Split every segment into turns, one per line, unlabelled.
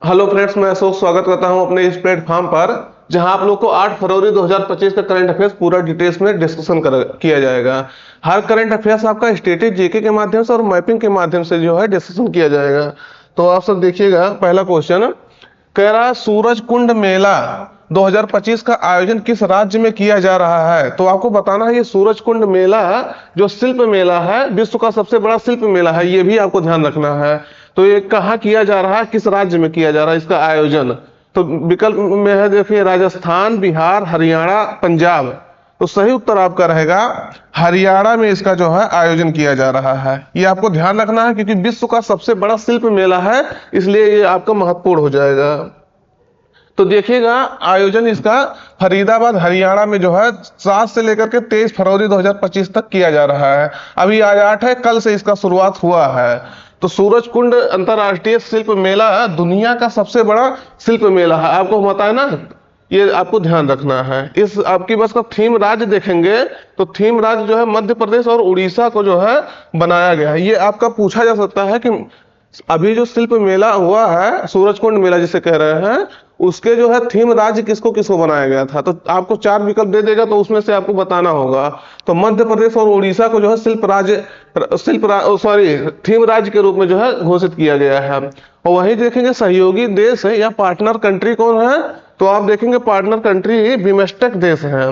Hello friends, मैं अशोक स्वागत करता हूं अपने इस प्लेटफॉर्म पर जहां आप लोग को 8 फरवरी 2025 का करंट अफेयर्स पूरा डिटेल्स में डिस्कशन किया जाएगा। हर करंट अफेयर्स आपका स्टेटिक जीके के माध्यम से और मैपिंग के माध्यम से जो है डिस्कशन किया जाएगा। तो आप सब देखिएगा, पहला क्वेश्चन कह रहा है सूरज कुंड मेला 2025 का आयोजन किस राज्य में किया जा रहा है। तो आपको बताना है ये सूरज कुंड मेला जो शिल्प मेला है, विश्व का सबसे बड़ा शिल्प मेला है, ये भी आपको ध्यान रखना है। तो ये कहाँ किया जा रहा है, किस राज्य में किया जा रहा है इसका आयोजन। तो विकल्प में है, देखिए, राजस्थान, बिहार, हरियाणा, पंजाब। तो सही उत्तर आपका रहेगा हरियाणा में इसका जो है आयोजन किया जा रहा है। ये आपको ध्यान रखना है क्योंकि विश्व का सबसे बड़ा शिल्प मेला है, इसलिए ये आपका महत्वपूर्ण हो जाएगा। तो देखिएगा, आयोजन इसका फरीदाबाद हरियाणा में जो है 7 से लेकर के 23 फरवरी 2025 तक किया जा रहा है। अभी आज 8 है, कल से इसका शुरुआत हुआ है। तो सूरज कुंड अंतरराष्ट्रीय शिल्प मेला दुनिया का सबसे बड़ा शिल्प मेला है, आपको पता है ना। ये आपको ध्यान रखना है। इस आपकी बस का थीम राज्य देखेंगे तो थीम राज्य जो है मध्य प्रदेश और उड़ीसा को जो है बनाया गया है। ये आपका पूछा जा सकता है कि अभी जो शिल्प मेला हुआ है, सूरज कुंड मेला जिसे कह रहे हैं, उसके जो है थीम राज्य किसको किसको बनाया गया था। तो आपको 4 विकल्प दे देगा, तो उसमें से आपको बताना होगा। तो मध्य प्रदेश और उड़ीसा को जो है सॉरी थीम राज्य के रूप में जो है घोषित किया गया है। और वहीं देखेंगे सहयोगी देश है या पार्टनर कंट्री कौन है। तो आप देखेंगे पार्टनर कंट्री बिमस्टेक देश है।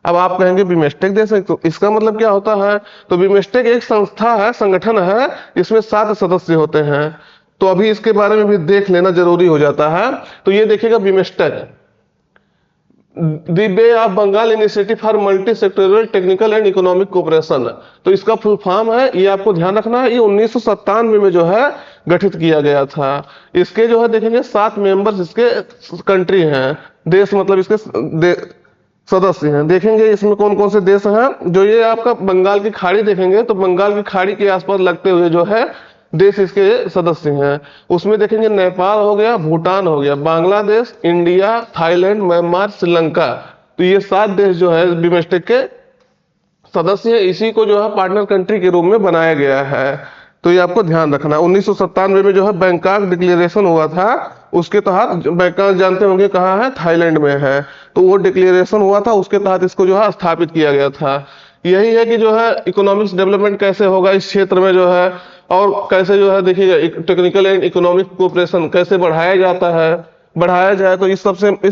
अब आप कहेंगे बिमस्टेक देश है, तो इसका मतलब क्या होता है। तो बिमस्टेक एक संस्था है, संगठन है, इसमें 7 सदस्य होते हैं। तो अभी इसके बारे में भी देख लेना जरूरी हो जाता है। तो ये देखिएगा, BIMSTEC the Bay of Bengal initiative for multi sectoral technical and economic cooperation. तो इसका फुल फॉर्म है, ये आपको ध्यान रखना है। ये 1997 में जो है गठित किया गया था। इसके जो है देखेंगे 7 मेंबर्स इसके कंट्री हैं, देश मतलब इसके सदस्य हैं। देखेंगे इसमें कौन कौन से देश हैं। जो ये आपका बंगाल की खाड़ी देखेंगे, तो बंगाल की खाड़ी के आसपास लगते हुए जो है देश इसके सदस्य हैं। उसमें देखेंगे नेपाल हो गया, भूटान हो गया, Bangladesh, India, Thailand, Myanmar, Sri Lanka. तो ये 7 देश जो है बिमस्टेक के सदस्य है। इसी को जो है पार्टनर कंट्री के रूप में बनाया गया है। तो ये आपको ध्यान रखना। 1997 में जो है बैंकॉक डिक्लेरेशन हुआ था, उसके तहत, बैंकॉक जानते होंगे कहाँ है, थाईलैंड में है। तो वो डिक्लेरेशन हुआ था, उसके तहत इसको जो है स्थापित किया गया था। यही है कि जो है इकोनॉमिक्स डेवलपमेंट कैसे होगा इस क्षेत्र में जो है, और कैसे जो है देखिएगा टेक्निकल एंड इकोनॉमिक कोऑपरेशन कैसे बढ़ाया जाता है, बढ़ाया जाए। तो इस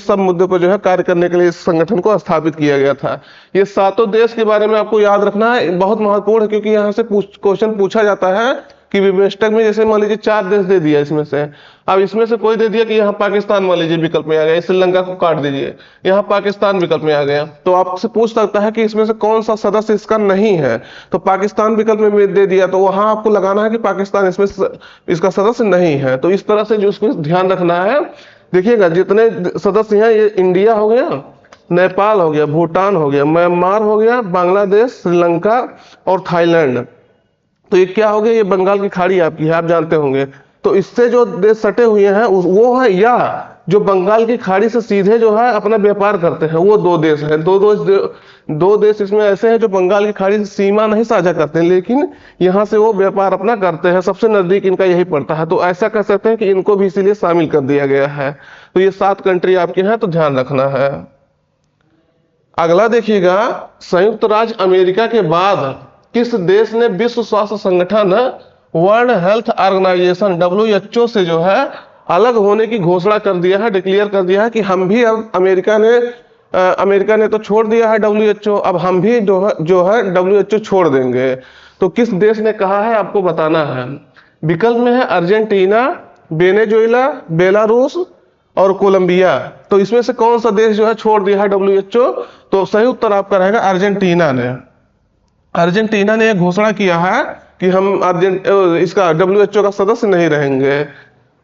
सब मुद्दे पर जो है कार्य करने के लिए इस संगठन को स्थापित किया गया था। ये 7 देश के बारे में आपको याद रखना है, बहुत महत्वपूर्ण है, क्योंकि यहाँ से क्वेश्चन पूछा जाता है कि बिमस्टेक में जैसे मान लीजिए 4 देश दे दिया इसमें से। अब इसमें से कोई दे दिया कि यहाँ पाकिस्तान मान लीजिए विकल्प में आ गया, श्रीलंका को काट दीजिए, यहाँ पाकिस्तान विकल्प में आ गया। तो आपसे पूछ सकता है कि इसमें से कौन सा सदस्य इसका नहीं है। तो पाकिस्तान विकल्प में दे दिया, तो वहां आपको लगाना है कि पाकिस्तान इसमें इसका सदस्य नहीं है। तो इस तरह से जो उसको ध्यान रखना है। देखिएगा जितने सदस्य हैं, ये इंडिया हो गया, नेपाल हो गया, भूटान हो गया, म्यांमार हो गया, बांग्लादेश, श्रीलंका और थाईलैंड। तो ये क्या हो गया, ये बंगाल की खाड़ी आपकी है, आप जानते होंगे। तो इससे जो देश सटे हुए हैं वो है, या जो बंगाल की खाड़ी से सीधे जो है अपना व्यापार करते हैं, वो 2 देश हैं। दो देश इसमें ऐसे हैं जो बंगाल की खाड़ी से सीमा नहीं साझा करते हैं, लेकिन यहाँ से वो व्यापार अपना करते हैं। सबसे नजदीक इनका यही पड़ता है। तो ऐसा कह सकते हैं कि इनको भी इसीलिए शामिल कर दिया गया है। तो ये 7 कंट्री आपके हैं, तो ध्यान रखना है। अगला देखिएगा, संयुक्त राज्य अमेरिका के बाद किस देश ने विश्व स्वास्थ्य संगठन वर्ल्ड हेल्थ ऑर्गेनाइजेशन WHO से जो है अलग होने की घोषणा कर दिया है, डिक्लेयर कर दिया है कि हम भी अब अमेरिका ने तो छोड़ दिया है WHO, अब हम भी जो है WHO छोड़ देंगे। तो किस देश ने कहा है आपको बताना है। विकल्प में है अर्जेंटीना, वेनेजुएला, बेलारूस और कोलंबिया। तो इसमें से कौन सा देश जो है छोड़ दिया है WHO। तो सही उत्तर आपका रहेगा अर्जेंटीना ने। अर्जेंटीना ने घोषणा किया है कि हम इसका WHO का सदस्य नहीं रहेंगे।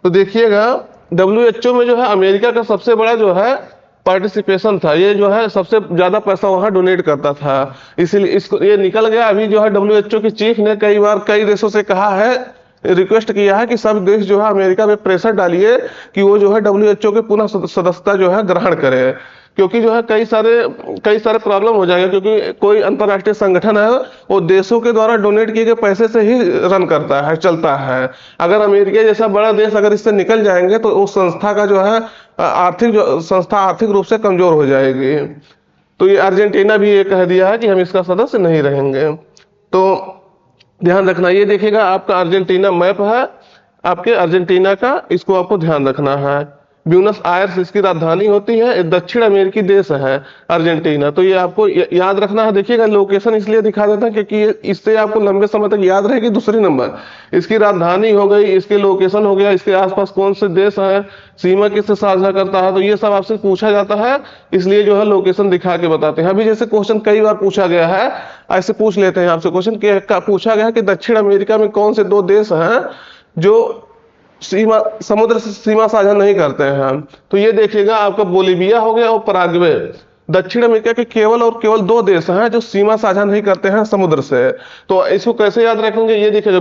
तो देखिएगा WHO में जो है अमेरिका का सबसे बड़ा जो है पार्टिसिपेशन था, ये जो है सबसे ज्यादा पैसा वहां डोनेट करता था, इसीलिए इसको ये निकल गया। अभी जो है WHO की चीफ ने कई बार कई देशों से कहा है, रिक्वेस्ट किया है कि सब देश जो है अमेरिका पे प्रेशर डालिए कि वो जो है WHO के पुनः सदस्यता जो है ग्रहण करे। क्योंकि जो है कई सारे प्रॉब्लम हो जाएगा, क्योंकि कोई अंतर्राष्ट्रीय संगठन है वो देशों के द्वारा डोनेट किए गए पैसे से ही रन करता है, चलता है। अगर अमेरिका जैसा बड़ा देश अगर इससे निकल जाएंगे तो उस संस्था का जो है संस्था आर्थिक रूप से कमजोर हो जाएगी। तो ये अर्जेंटीना भी ये कह दिया है कि हम इसका सदस्य नहीं रहेंगे। तो ध्यान रखना, ये देखिएगा आपका अर्जेंटीना मैप है आपके अर्जेंटीना का, इसको आपको ध्यान रखना है। ब्यूनस आयर्स इसकी राजधानी होती है, ये दक्षिण अमेरिकी देश है अर्जेंटीना। तो ये आपको याद रखना है। देखिएगा लोकेशन इसलिए दिखा देता है क्योंकि इससे आपको लंबे समय तक याद रहेगी। दूसरी नंबर इसकी राजधानी हो गई, इसके लोकेशन हो गया, इसके आसपास कौन से देश है, सीमा किससे साझा करता है, तो ये सब आपसे पूछा जाता है, इसलिए जो है लोकेशन दिखा के बताते हैं। अभी जैसे क्वेश्चन कई बार पूछा गया है, ऐसे पूछ लेते हैं आपसे क्वेश्चन पूछा गया है कि दक्षिण अमेरिका में कौन से 2 देश हैं जो समुद्र से सीमा साझा नहीं करते हैं। तो ये देखिएगा आपका बोलीविया हो गया और पराग्वे। दक्षिण अमेरिका के केवल और केवल 2 देश हैं जो सीमा साझा नहीं करते हैं समुद्र से। तो इसको कैसे याद रखेंगे, ये देखिएगा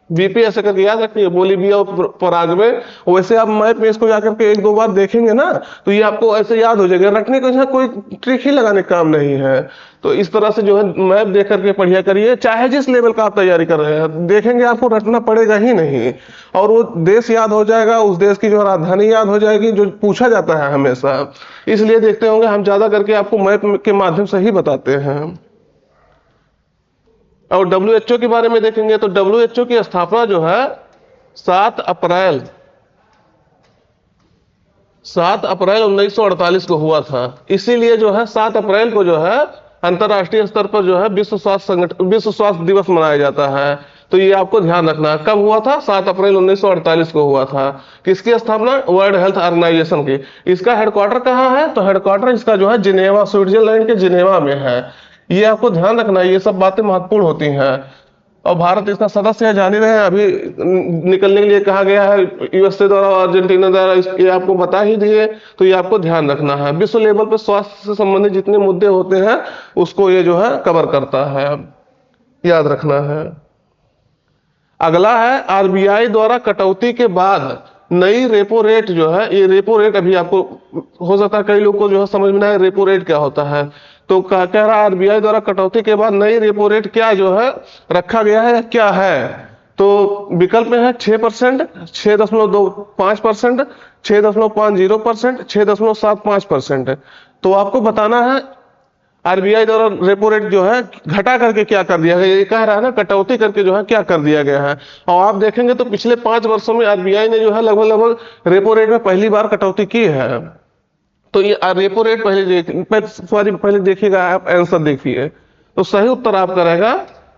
बीपी ऐसे करके याद रखिए, बोलीविया और पराग्वे। वैसे आप मैप में इसको जाकर के 1-2 बार देखेंगे ना तो ये आपको ऐसे याद हो जाएगा। रखने को कोई ट्रिक ही लगाने का काम नहीं है। तो इस तरह से जो है मैप देख करके पढ़िया करिए, चाहे जिस लेवल का आप तैयारी कर रहे हैं, देखेंगे आपको रटना पड़ेगा ही नहीं, और वो देश याद हो जाएगा, उस देश की जो राजधानी याद हो जाएगी, जो पूछा जाता है हमेशा। इसलिए देखते होंगे हम ज्यादा करके आपको मैप के माध्यम से ही बताते हैं। और WHO के बारे में देखेंगे तो WHO की स्थापना जो है 7 अप्रैल 1948 को हुआ था। इसीलिए जो है 7 अप्रैल को जो है अंतर्राष्ट्रीय स्तर पर जो है विश्व स्वास्थ्य दिवस मनाया जाता है। तो ये आपको ध्यान रखना है। कब हुआ था? 7 अप्रैल 1948 को हुआ था। किसकी स्थापना? वर्ल्ड हेल्थ ऑर्गेनाइजेशन की। इसका हेडक्वार्टर कहाँ है? तो हेडक्वार्टर इसका जो है जिनेवा, स्विट्जरलैंड के जिनेवा में है। ये आपको ध्यान रखना है, ये सब बातें महत्वपूर्ण होती हैं। और भारत इसका सदस्य है, जान ही रहे हैं। अभी निकलने के लिए कहा गया है यूएसए द्वारा और अर्जेंटीना द्वारा, ये आपको बता ही दिए। तो ये आपको ध्यान रखना है। विश्व लेवल पर स्वास्थ्य से संबंधित जितने मुद्दे होते हैं उसको ये जो है कवर करता है, याद रखना है। अगला है आरबीआई द्वारा कटौती के बाद नई रेपो रेट जो है, ये रेपो रेट अभी आपको हो सकता है कई लोग को जो है समझ में ना आए रेपो रेट क्या होता है। तो कह रहा आरबीआई द्वारा कटौती के बाद नई रेपो रेट क्या जो है रखा गया है, क्या है? तो विकल्प में है 6%, 6.25%, 6.50%, 6.75%। तो आपको बताना है आरबीआई द्वारा रेपो रेट जो है घटा करके क्या कर दिया गया। ये कह रहा है ना कटौती करके जो है क्या कर दिया गया है। और आप देखेंगे तो पिछले 5 वर्षों में आरबीआई ने जो है लगभग रेपो रेट में पहली बार कटौती की है। तो ये रेपो रेट पहले देखिएगा, आप आंसर देखिए। तो सही उत्तर आपका रहेगा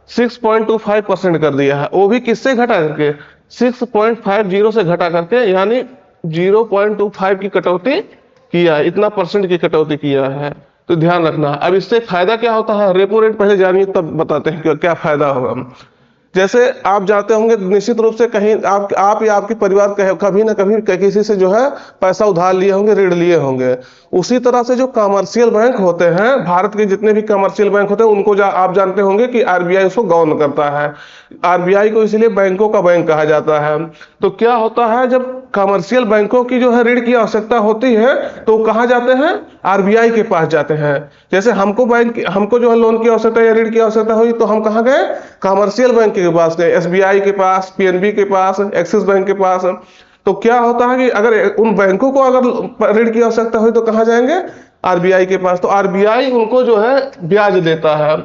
6.25% कर दिया है। वो भी किससे घटा करके? 6.50 से घटा करके, यानी 0.25 की कटौती किया, इतना परसेंट की कटौती किया है। तो ध्यान रखना। अब इससे फायदा क्या होता है, रेपो रेट पहले जानिए तब बताते हैं क्या फायदा होगा। जैसे आप जाते होंगे निश्चित रूप से कहीं आप या आपके परिवार कभी ना कभी किसी से जो है पैसा उधार लिए होंगे, ऋण लिए होंगे। उसी तरह से जो कमर्शियल बैंक होते हैं, भारत के जितने भी कमर्शियल बैंक होते हैं उनको आप जानते होंगे कि आरबीआई उसको गवर्न करता है। आरबीआई को इसलिए बैंकों का बैंक कहा जाता है। तो क्या होता है, जब कमर्शियल बैंकों की जो है ऋण की आवश्यकता होती है तो कहाँ जाते हैं? आरबीआई के पास जाते हैं। जैसे हमको जो है लोन की आवश्यकता या ऋण की आवश्यकता हुई तो हम कहाँ गए? कमर्शियल बैंक के पास गए, एसबीआई के पास, पीएनबी के पास, एक्सिस बैंक के पास। तो क्या होता है कि अगर उन बैंकों को अगर ऋण की आवश्यकता हुई तो कहाँ जाएंगे? आरबीआई के पास। तो आरबीआई उनको जो है ब्याज देता है,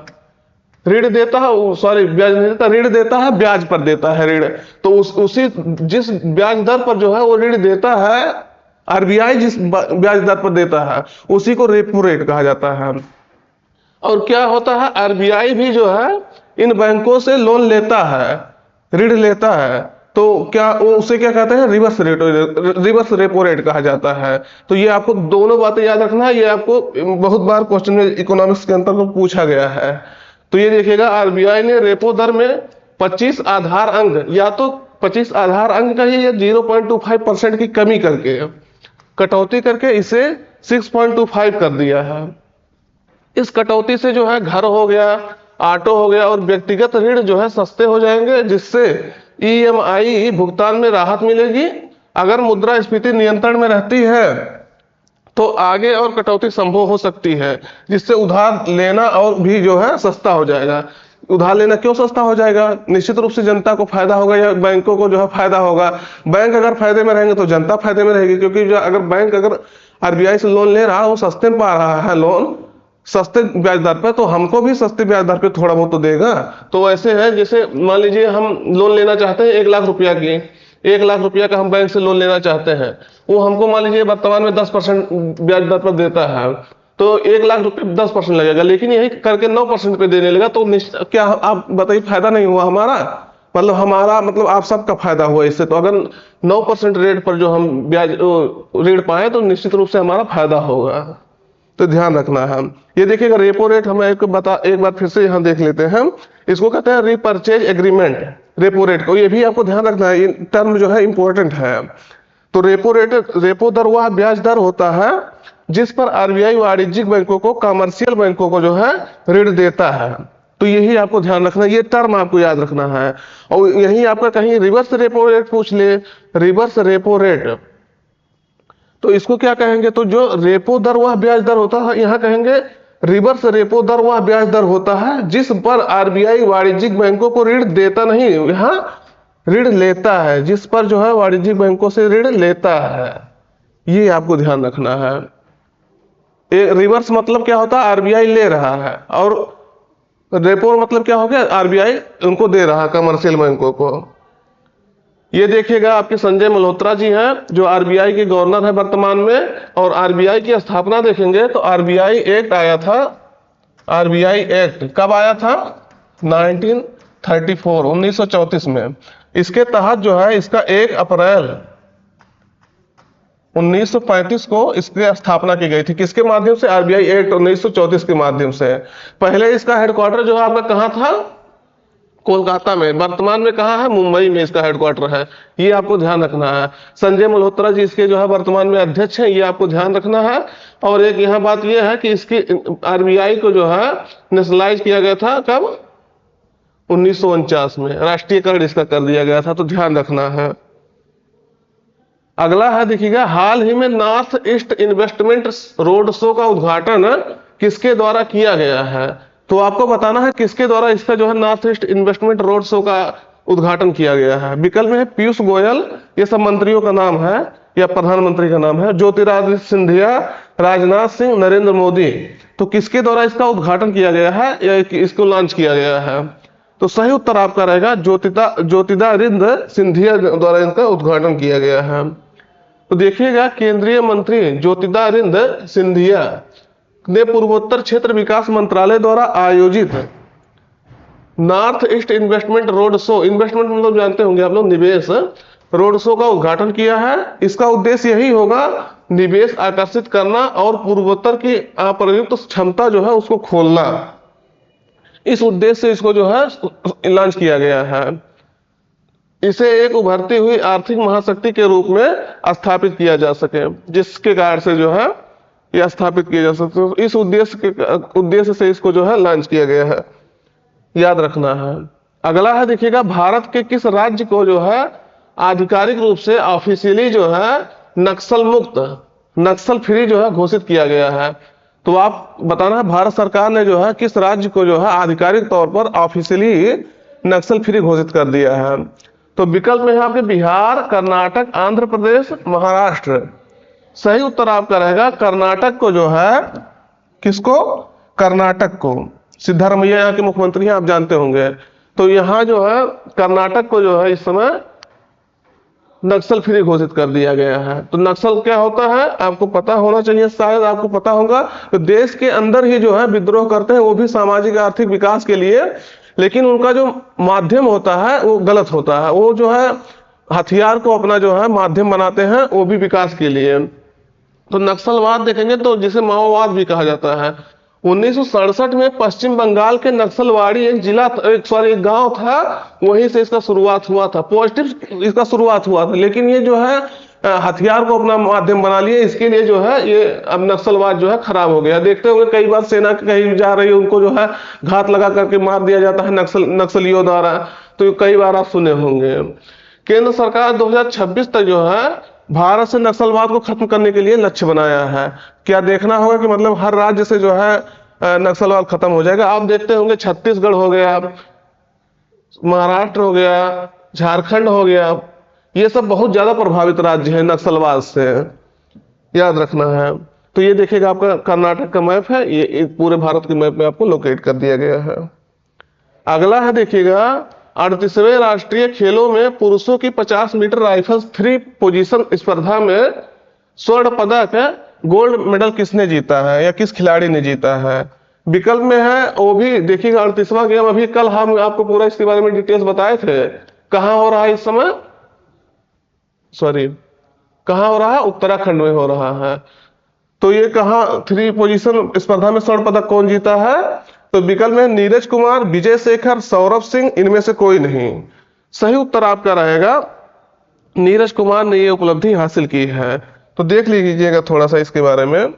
ऋण देता है, सॉरी ब्याज नहीं देता, ऋण देता है, ब्याज पर देता है ऋण। तो उसी जिस ब्याज दर पर जो है वो ऋण देता है, आरबीआई जिस ब्याज दर पर देता है उसी को रेपो रेट कहा जाता है। और क्या होता है, आरबीआई भी जो है इन बैंकों से लोन लेता है, ऋण लेता है। तो क्या उसे क्या कहते हैं? रिवर्स रेपो रेट कहा जाता है। तो ये आपको दोनों बातें याद रखना है। ये आपको बहुत बार क्वेश्चन में इकोनॉमिक्स के अंतर्गत पूछा गया है। तो ये देखिएगा आरबीआई ने रेपो दर में 25 आधार अंक, या तो 25 आधार अंक का ही 0.25% की कमी करके, कटौती करके इसे 6.25 कर दिया है। इस कटौती से जो है घर हो गया, ऑटो हो गया और व्यक्तिगत ऋण जो है सस्ते हो जाएंगे, जिससे ईएमआई भुगतान में राहत मिलेगी। अगर मुद्रास्फीति नियंत्रण में रहती है तो आगे और कटौती संभव हो सकती है, जिससे उधार लेना और भी जो है सस्ता हो जाएगा। उधार लेना क्यों सस्ता हो जाएगा? निश्चित रूप से जनता को फायदा होगा या बैंकों को जो है फायदा होगा। बैंक अगर फायदे में रहेंगे तो जनता फायदे में रहेगी, क्योंकि जो अगर बैंक अगर आरबीआई से लोन ले रहा है, वो सस्ते में पा रहा है लोन, सस्ते ब्याज दर पर, तो हमको भी सस्ते ब्याज दर पे थोड़ा बहुत तो देगा। तो ऐसे है, जैसे मान लीजिए हम लोन लेना चाहते हैं 1 लाख रुपया की, 1 लाख रुपया का हम बैंक से लोन लेना चाहते हैं, वो हमको मान लीजिए वर्तमान में 10% ब्याज दर पर देता है, तो 1 लाख रुपये 10% लगेगा, लेकिन यही करके 9% पे देने लगा, तो क्या आप बताइए फायदा नहीं हुआ हमारा? मतलब हमारा मतलब आप सबका फायदा हुआ इससे। तो अगर 9% रेट पर जो हम ब्याज ऋण पाए तो निश्चित रूप से हमारा फायदा होगा, तो ध्यान रखना है। ये देखिएगा रेपो रेट, हम एक बार फिर से यहाँ देख लेते हैं, इसको कहते हैं रीपर्चेज एग्रीमेंट। रेपो रेट को ये भी आपको ध्यान रखना है, टर्म जो है इंपॉर्टेंट है। तो रेपो दर वह ब्याज दर होता है जिस पर आरबीआई वाणिज्यिक बैंकों को कमर्शियल बैंकों को जो है ऋण देता है। तो यही आपको ध्यान रखना है, ये टर्म आपको याद रखना है। और यही आपका कहीं रिवर्स रेपो रेट पूछ ले, रिवर्स रेपो रेट, तो इसको क्या कहेंगे? तो जो रेपो दर वह ब्याज दर होता है, यहां कहेंगे रिवर्स रेपो दर वह ब्याज दर होता है जिस पर आरबीआई वाणिज्यिक बैंकों को ऋण देता नहीं, यहां ऋण लेता है, जिस पर जो है वाणिज्यिक बैंकों से ऋण लेता है। ये आपको ध्यान रखना है। रिवर्स मतलब क्या होता है? आरबीआई ले रहा है, और रेपो मतलब क्या हो गया? आरबीआई उनको दे रहा है, कमर्शियल बैंकों को। ये देखिएगा आपके संजय मल्होत्रा जी हैं, जो आरबीआई के गवर्नर है वर्तमान में, और आरबीआई की स्थापना देखेंगे तो आरबीआई एक्ट आया था। आरबीआई एक्ट कब आया था? 1934 में। इसके तहत जो है इसका 1 अप्रैल 1935 को इसकी स्थापना की गई थी। किसके माध्यम से? आरबीआई एक्ट 1934 के माध्यम से। पहले इसका हेडक्वार्टर जो है आपका कहाँ था? कोलकाता में। वर्तमान में कहाँ है? मुंबई में इसका हेडक्वार्टर है। ये आपको ध्यान रखना है। संजय मल्होत्रा जी इसके जो है वर्तमान में अध्यक्ष हैं, ये आपको ध्यान रखना है। और एक यहाँ बात ये है कि इसकी आरबीआई को जो है नेशनलाइज किया गया था कब? 1949 में राष्ट्रीयकरण इसका कर दिया गया था, तो ध्यान रखना है। अगला है देखिएगा, हाल ही में north east investment road show का उद्घाटन किसके द्वारा किया गया है? तो आपको बताना है किसके द्वारा इसका जो है north east investment road show का उद्घाटन किया गया है। विकल्प में है पीयूष गोयल, ये सब मंत्रियों का नाम है या प्रधानमंत्री का नाम है, ज्योतिरादित्य सिंधिया, राजनाथ सिंह, नरेंद्र मोदी। तो किसके द्वारा इसका उद्घाटन किया गया है या इसको लॉन्च किया गया है? तो सही उत्तर आपका रहेगा ज्योतिरादित्य सिंधिया द्वारा इनका उद्घाटन किया गया है। तो देखिएगा केंद्रीय मंत्री ज्योतिरादित्य सिंधिया ने पूर्वोत्तर क्षेत्र विकास मंत्रालय द्वारा आयोजित north east investment road show, investment मतलब जानते होंगे आप लोग, निवेश, रोड शो का उद्घाटन किया है। इसका उद्देश्य यही होगा निवेश आकर्षित करना और पूर्वोत्तर की अप्रयुक्त क्षमता जो है उसको खोलना। इस उद्देश्य से इसको जो है लॉन्च किया गया है। इसे एक उभरती हुई आर्थिक महाशक्ति के रूप में स्थापित किया जा सके, जिसके कारण से जो है यह स्थापित किया जा सकते हो। इस उद्देश्य से इसको जो है लॉन्च किया गया है, याद रखना है। अगला है देखिएगा, भारत के किस राज्य को जो है आधिकारिक रूप से ऑफिशियली जो है नक्सल मुक्त, नक्सल फ्री जो है घोषित किया गया है? तो आप बताना है भारत सरकार ने जो है किस राज्य को जो है आधिकारिक तौर पर ऑफिशियली नक्सल फ्री घोषित कर दिया है? तो विकल्प में है आपके बिहार, कर्नाटक, आंध्र प्रदेश, महाराष्ट्र। सही उत्तर आपका रहेगा कर्नाटक को जो है, किसको? कर्नाटक को। सिद्धारमैया यहाँ के मुख्यमंत्री हैं, आप जानते होंगे। तो यहाँ जो है कर्नाटक को जो है इस समय नक्सल फ्री घोषित कर दिया गया है। तो नक्सल क्या होता है आपको पता होना चाहिए, शायद आपको पता होगा। तो देश के अंदर ही जो है विद्रोह करते हैं, वो भी सामाजिक आर्थिक विकास के लिए, लेकिन उनका जो माध्यम होता है वो गलत होता है। वो जो है हथियार को अपना जो है माध्यम बनाते हैं, वो भी विकास के लिए। तो नक्सलवाद देखेंगे तो जिसे माओवाद भी कहा जाता है। 1967 में पश्चिम बंगाल के नक्सलवाड़ी एक गांव था, वहीं से इसका शुरुआत हुआ था। पॉजिटिव इसका शुरुआत हुआ था, लेकिन ये जो है हथियार को अपना माध्यम बना लिए। इसके लिए जो है ये अब नक्सलवाद जो है खराब हो गया। देखते होंगे कई बार सेना कहीं जा रही है, उनको जो है घात लगा करके मार दिया जाता है नक्सलियों द्वारा। तो कई बार आप सुने होंगे। केंद्र सरकार 2026 तक जो है भारत से नक्सलवाद को खत्म करने के लिए लक्ष्य बनाया है। क्या देखना होगा कि मतलब हर राज्य से जो है नक्सलवाद खत्म हो जाएगा। आप देखते होंगे छत्तीसगढ़ हो गया, महाराष्ट्र हो गया, झारखंड हो गया, ये सब बहुत ज्यादा प्रभावित राज्य है नक्सलवाद से, याद रखना है। तो ये देखिएगा आपका कर्नाटक का मैप है, ये पूरे भारत के मैप में आपको लोकेट कर दिया गया है। अगला है देखिएगा 38वें राष्ट्रीय खेलों में पुरुषों की 50 मीटर राइफल 3 पोजीशन स्पर्धा में स्वर्ण पदक गोल्ड मेडल किसने जीता है या किस खिलाड़ी ने जीता है। विकल्प में है वो भी देखिएगा 38वां गेम, अभी कल हम आपको पूरा इसके बारे में डिटेल्स बताए थे। कहां हो रहा है इस समय, सॉरी कहां हो रहा है, उत्तराखंड में हो रहा है। तो ये कहां 3 पोजीशन स्पर्धा में स्वर्ण पदक कौन जीता है, तो विकल्प में नीरज कुमार, विजय शेखर, सौरभ सिंह, इनमें से कोई नहीं। सही उत्तर आपका रहेगा नीरज कुमार ने ये उपलब्धि हासिल की है। तो देख लीजिएगा थोड़ा सा इसके बारे में।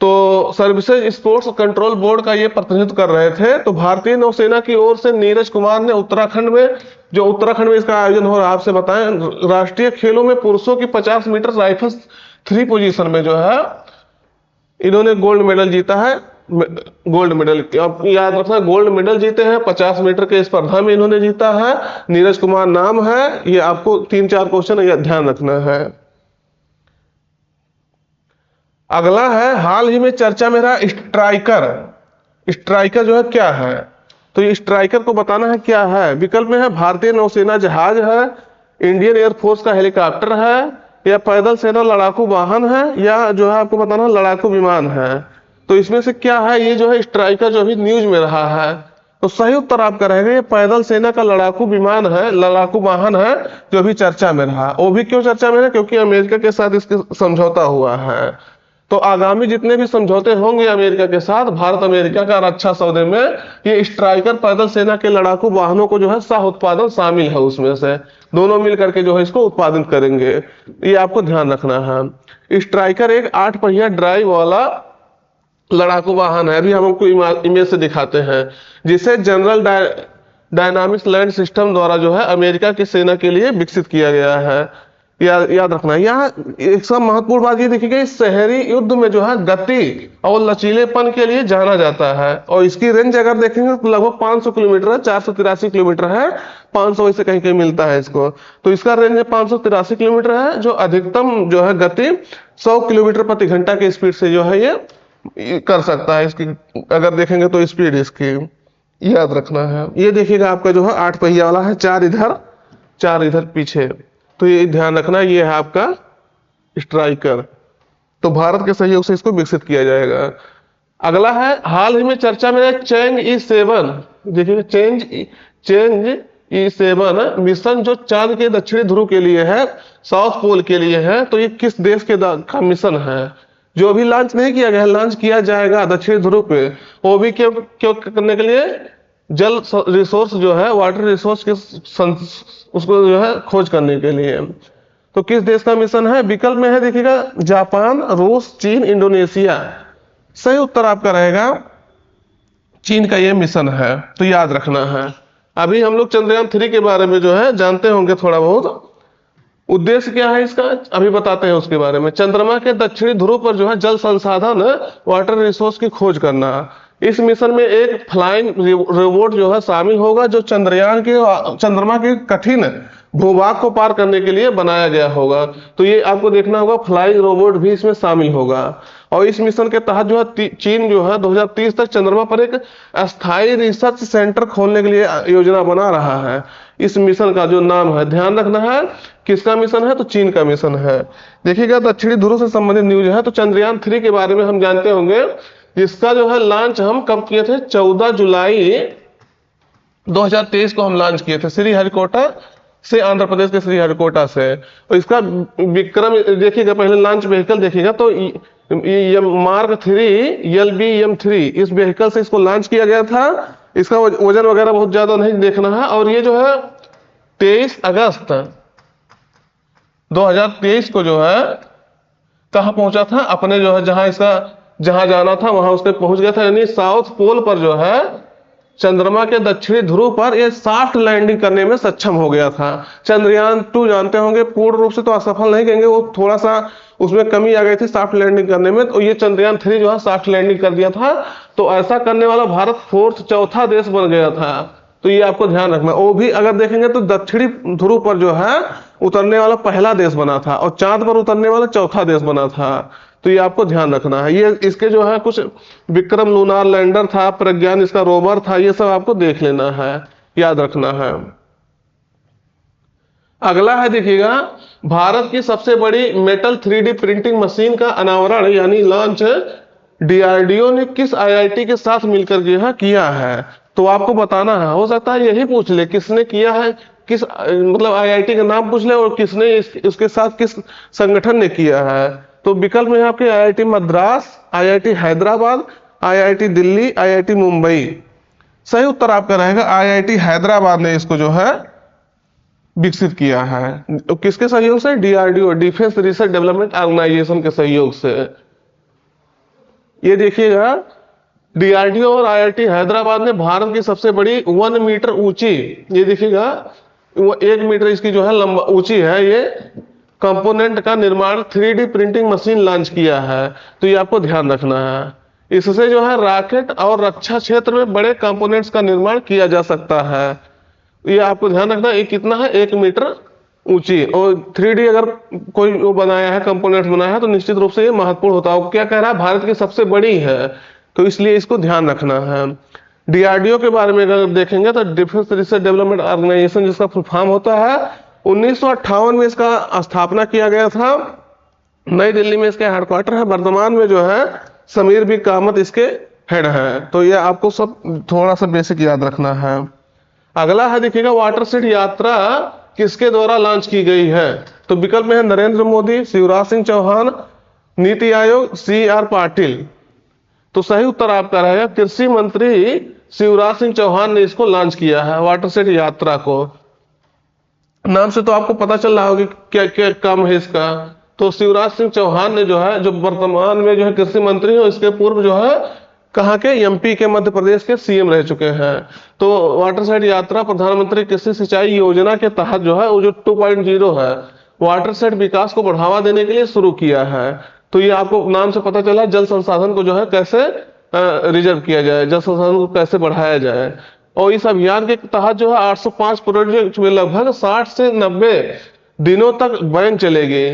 तो सर्विसेज स्पोर्ट्स कंट्रोल बोर्ड का ये प्रतिनिधित्व कर रहे थे। तो भारतीय नौसेना की ओर से नीरज कुमार ने उत्तराखंड में इसका आयोजन हो रहा है, आपसे बताएं राष्ट्रीय खेलों में पुरुषों की 50 मीटर राइफल 3 पोजीशन में जो है इन्होंने गोल्ड मेडल जीता है। गोल्ड मेडल आप याद रखना, गोल्ड मेडल जीते हैं 50 मीटर के स्पर्धा में इन्होंने जीता है। नीरज कुमार नाम है, ये आपको 3-4 क्वेश्चन ध्यान रखना है। अगला है हाल ही में चर्चा में रहा स्ट्राइकर। स्ट्राइकर जो है क्या है, तो ये स्ट्राइकर को बताना है क्या है। विकल्प में है भारतीय नौसेना जहाज है, इंडियन एयरफोर्स का हेलीकॉप्टर है, या पैदल सेना लड़ाकू वाहन है, या जो है आपको बताना लड़ाकू विमान है। तो इसमें से क्या है ये जो है स्ट्राइकर जो अभी न्यूज में रहा है। तो सही उत्तर आपका रहेगा ये पैदल सेना का लड़ाकू विमान है, लड़ाकू वाहन है, जो अभी चर्चा में रहा। वो भी क्यों चर्चा में है, क्योंकि अमेरिका के साथ इसके समझौता हुआ है। तो आगामी जितने भी समझौते होंगे अमेरिका के साथ, भारत अमेरिका का रक्षा सौदे में ये स्ट्राइकर पैदल सेना के लड़ाकू वाहनों को जो है सह उत्पादन शामिल है, उसमें से दोनों मिल करके जो है इसको उत्पादन करेंगे, ये आपको ध्यान रखना है। स्ट्राइकर एक 8 पहिया ड्राइव वाला लड़ाकू वाहन है, अभी हम आपको इमेज से दिखाते हैं, जिसे जनरल डायनामिक्स लैंड सिस्टम द्वारा जो है अमेरिका की सेना के लिए विकसित किया गया है। याद रखना है। यहाँ एक सब महत्वपूर्ण बात ये देखिएगा, इस शहरी युद्ध में जो है गति और लचीलेपन के लिए जाना जाता है। और इसकी रेंज अगर देखेंगे तो लगभग 500 किलोमीटर है, 483 किलोमीटर है, 500 से कहीं कहीं मिलता है इसको। तो इसका रेंज 583 किलोमीटर है, जो अधिकतम जो है गति 100 किलोमीटर प्रति घंटा के स्पीड से जो है ये कर सकता है। इसकी अगर देखेंगे तो स्पीड इसकी याद रखना है। ये देखिएगा आपका जो है 8 पहिया वाला है, 4 इधर 4 इधर पीछे। तो ये ध्यान रखना, ये है आपका स्ट्राइकर। तो भारत के सहयोग से इसको विकसित किया जाएगा। अगला है हाल ही में चर्चा में चैंग E7। देखिए चैंग E7 मिशन जो चांद के दक्षिणी ध्रुव के लिए है, साउथ पोल के लिए है। तो ये किस देश का मिशन है, जो अभी लॉन्च नहीं किया गया, लॉन्च किया जाएगा दक्षिणी ध्रुव पे। वो भी क्यों करने के लिए, जल रिसोर्स जो है वाटर रिसोर्स के उसको जो है खोज करने के लिए। तो किस देश का मिशन है, विकल्प में है देखिएगा जापान, रूस, चीन, इंडोनेशिया। सही उत्तर आपका रहेगा चीन का ये मिशन है। तो याद रखना है। अभी हम लोग चंद्रयान 3 के बारे में जो है जानते होंगे थोड़ा बहुत। उद्देश्य क्या है इसका अभी बताते हैं उसके बारे में। चंद्रमा के दक्षिणी ध्रुव पर जो है जल संसाधन वाटर रिसोर्स की खोज करना। इस मिशन में एक फ्लाइंग रोबोट जो है शामिल होगा, जो चंद्रमा के कठिन भूभाग को पार करने के लिए बनाया गया होगा। तो ये आपको देखना होगा, फ्लाइंग रोबोट भी इसमें शामिल होगा। और इस मिशन के तहत जो है चीन जो है 2030 तक चंद्रमा पर एक अस्थायी रिसर्च सेंटर खोलने के लिए योजना बना रहा है। इस मिशन का जो नाम है, ध्यान रखना है किसका मिशन है, तो चीन का मिशन है। देखिएगा दक्षिणी ध्रुव से संबंधित न्यूज है। तो चंद्रयान 3 के बारे में हम जानते होंगे, जिसका जो है लॉन्च हम कब किए थे, 14 जुलाई 2023 को हम लॉन्च किए थे श्रीहरिकोटा से, आंध्र प्रदेश के श्रीहरिकोटा से। और इसका विक्रम देखिएगा, पहले लॉन्च व्हीकल देखिएगा तो मार्क 3 LBM-3 इस व्हीकल से इसको लॉन्च किया गया था। इसका वजन वगैरह बहुत ज्यादा नहीं देखना है। और ये जो है 23 अगस्त 2023 को जो है कहाँ पहुंचा था, अपने जो है जहां जाना था वहां उसके पहुंच गया था। यानी साउथ पोल पर जो है चंद्रमा के दक्षिणी ध्रुव पर यह सॉफ्ट लैंडिंग करने में सक्षम हो गया था। चंद्रयान 2 जानते होंगे पूर्ण रूप से तो असफल नहीं कहेंगे, वो थोड़ा सा उसमें कमी आ गई थी सॉफ्ट लैंडिंग करने में, तो ये चंद्रयान 3 जो है सॉफ्ट लैंडिंग कर दिया था। तो ऐसा करने वाला भारत चौथा देश बन गया था। तो ये आपको ध्यान रखना। वो भी अगर देखेंगे तो दक्षिणी ध्रुव पर जो है उतरने वाला पहला देश बना था और चांद पर उतरने वाला चौथा देश बना था। तो ये आपको ध्यान रखना है। ये इसके जो है कुछ विक्रम लूनार लैंडर था, प्रज्ञान इसका रोवर था, ये सब आपको देख लेना है, याद रखना है। अगला है देखिएगा, भारत की सबसे बड़ी मेटल 3D प्रिंटिंग मशीन का अनावरण यानी लॉन्च डीआरडीओ ने किस आईआईटी के साथ मिलकर किया है। तो आपको बताना है, हो सकता है यही पूछ ले किसने किया है, किस मतलब आईआईटी का नाम पूछ ले और किसने उसके साथ किस संगठन ने किया है। तो विकल्प में आपके IIT Madras, IIT Hyderabad, IIT Delhi, IIT Mumbai. सही उत्तर आपका रहेगा आईआईटी हैदराबाद ने इसको जो है विकसित किया है। तो किसके सहयोग से? DRDO, defence research development organisation के सहयोग से। ये देखिएगा, डीआरडीओ और आईआईटी हैदराबाद ने भारत की सबसे बड़ी 1 मीटर ऊंची, ये देखिएगा 1 मीटर इसकी जो है लंबा ऊंची है, ये कंपोनेंट का निर्माण 3D प्रिंटिंग मशीन लॉन्च किया है। तो ये आपको ध्यान रखना है। इससे जो है रॉकेट और रक्षा क्षेत्र में बड़े कंपोनेंट्स का निर्माण किया जा सकता है। ये आपको ध्यान रखना, ये कितना है? 1 मीटर ऊंची। और 3D अगर कोई वो बनाया है, कंपोनेंट्स बनाया है, तो निश्चित रूप से ये महत्वपूर्ण होता है। क्या कह रहा है? भारत की सबसे बड़ी है, तो इसलिए इसको ध्यान रखना है। डीआरडीओ के बारे में अगर देखेंगे तो डिफेंस रिसर्च डेवलपमेंट ऑर्गेनाइजेशन, जिसका फुल फॉर्म होता है, 1958 में इसका स्थापना किया गया था। नई दिल्ली में इसके हेडक्वार्टर है। वर्तमान में जो है समीर बी कामत इसके हेड है। तो ये आपको सब थोड़ा सा बेसिक याद रखना है। अगला है देखिएगा, वाटर सेट यात्रा किसके द्वारा लॉन्च की गई है। तो विकल्प में है नरेंद्र मोदी, शिवराज सिंह चौहान, नीति आयोग, CR पाटिल। तो सही उत्तर आपका रहेगा कृषि मंत्री शिवराज सिंह चौहान ने इसको लॉन्च किया है, वाटर सेट यात्रा को। नाम से तो आपको पता चल रहा होगा क्या क्या काम है इसका। तो शिवराज सिंह चौहान ने जो है, जो वर्तमान में जो है कृषि मंत्री है, इसके पूर्व जो है कहाँ के? MP के, मध्य प्रदेश के CM रह चुके हैं। तो वाटर सेट यात्रा प्रधानमंत्री कृषि सिंचाई योजना के तहत जो है वो जो 2.0 है, वाटर सेट विकास को बढ़ावा देने के लिए शुरू किया है। तो ये आपको नाम से पता चला, जल संसाधन को जो है कैसे रिजर्व किया जाए, जल संसाधन को कैसे बढ़ाया जाए। और इस अभियान के तहत जो है 805 प्रोजेक्ट में लगभग 60 से 90 दिनों तक वैन चलेगी।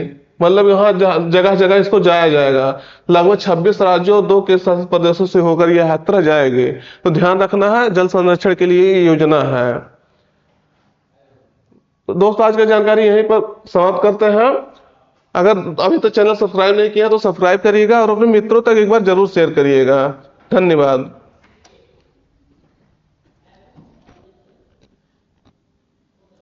मतलब यहाँ जगह जगह इसको जाया जाएगा। लगभग 26 राज्यों और 2 केंद्र शासित प्रदेशों से होकर यह यात्रा जाएगी। तो ध्यान रखना है, जल संरक्षण के लिए ये योजना है। तो दोस्तों, आज की जानकारी यहीं पर समाप्त करते हैं। अगर अभी तक चैनल सब्सक्राइब नहीं किया तो सब्सक्राइब करिएगा और अपने मित्रों तक एक बार जरूर शेयर करिएगा। धन्यवाद।